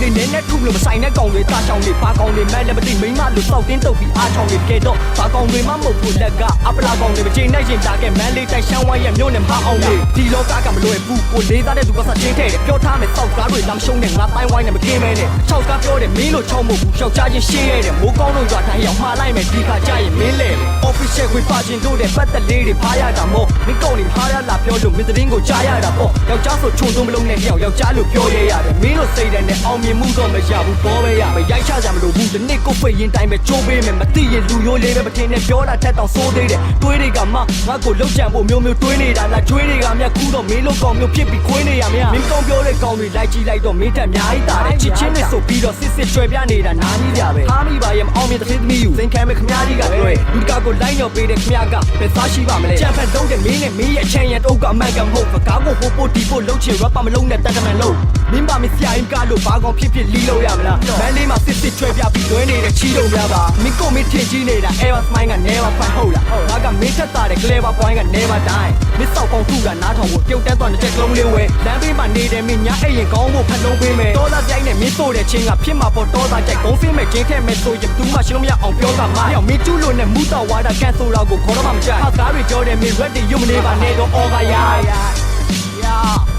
လေးနဲ့နဲ့ထုလို့မဆိုင်တဲ့ကောင်တွေတာချောင်းတွေဘာကောင်တွေမဲ့လည်းမသိမိမလို့စောက်တင်းတုပ်ပြီးအားချောင်းတွေတကယ်တော့ဘာကောင်တွေမှမဟုတ်ဘူးလက်ကအပလာကောင်တွေမချိန်နဲ့ရင်တာခဲ့မန်းလေးတိုက်ရှမ်းဝိုင်းရဲ့မြို့နဲ့မအောင်လေဒီလောကကမလွယ်ဘူးကိုလေးစားတဲ့သူကစားချင်းထဲတယ်ပြောထားမယ်စောက်ကားတွေလမ်းရှုံးတဲ့ငါတိုင်းဝိုင်းနဲ့မကင်းမဲနဲ့ချောက်ကားပြောတယ်မင်းလို့ချောင်းမဟုတ်ဘူးယောက်ျားချင်းရှင်းရတယ်မိုးကောင်းလို့ရွာတိုင်းရောက်မှားလိုက်မယ်ဒီခါကြရင်မင်းလေ official ကိုပါချင်းတို့တဲ့ပတ်သက်လေးတွေဖားရတာမို့မင်းကောင်တွေဖားရလာပြောလို့မင်းသတင်းကိုကြားရတာပေါ့ယောက်ျားဆိုချုံသွင်းမလုံးနဲ့ယောက်ျားလို့ပြောရရတယ်မင်းတို့စိတ်တယ်နဲ့အောင်မြင်မှုတော့မရဘူးပေါ်ပဲရမယ်ရိုက်ချကြမလို့ဘူးဒီနေ့ကိုဖိတ်ရင်တိုင်းပဲချိုးပေးမယ်မသိရင်လူရိုးလေးပဲမထင်နဲ့ပြောတာထက်တောင်ဆိုးသေးတယ်တွေးတွေကမှငါ့ကိုလှုပ်ကြံဖို့မျိုးမျိုးတွေးနေတာလားကျွေးတွေကမြတ်ကူးတော့မင်းတို့ကောင်မျိုးဖြစ်ပြီးခွေးနေရမင်းမင်းကောင်ပြောတဲ့ကောင်တွေလိုက်ကြည့်လိုက်တော့မင်းတက်အများကြီးတာတယ်ချစ်ချင်းနဲ့ဆိုပြီးတော့စစ်စစ်ကျွဲပြနေတာနားကြီးကြပဲဟာမိပါရဲ့မအောင်မြင်တဲ့သမီးယူသင်ခံမဲ့ခမားကြီးကတွေ့လူတကာကိုလိုက်တော့ပေးတဲ့ခမားကဘယ်သားရှိပါမလဲကြံဖက်လုံးတဲ့မင်းနဲ့မင်းရဲ့အချမ်းရတုတ်ကအမှန်ကမဟုတ်ကားကိုဟိုပို့ဒီပို့လှုပ်ချင် rapper မလုံးနဲ့တန်တမန်လုံးမင်းပါမဆရာရင်ကားလို့ဘာကောင်ဖြစ်ဖြစ်လီးလို့ရမလားမန်းလေးမှာစစ်စစ်ကျွဲပြပြီးလွဲနေတဲ့ချီးလို့များပါမင်းကိုမင်းထင်ကြီးနေတာ Air Smile က never find ဟုတ်လားငါကမင်းထက်တာတဲ့ clever point က never die မင်းစောက်ပေါင်းထူတာနားထောင်ဖို့ပြုတ်တန်းသွားတဲ့ချက်ကလုံးလေးဝဲလမ်းဘေးမှာနေတယ်မင်းညာအဲ့ရင်ကောင်းဖို့ဖတ်လုံးပေးမယ်တော်သားပြိုင်နဲ့မင်းဆိုတဲ့ချင်းကဖြစ်မှာပေါ်တော်သားကြိုက်ဂုံးစင်းမဲ့ကျင်းထဲမဲ့ဆိုရင်ဘူးမှရှင်းလို့မရအောင်ပြောတာမရောက်မင်းကျူးလို့နဲ့မူတော်ဝါတာကန်ဆိုတော့ကိုခေါ်တော့မှမကြိုက်ဟာကားတွေကြောတယ်မင်း ready ရုံမနေပါနဲ့တော့ all က yeah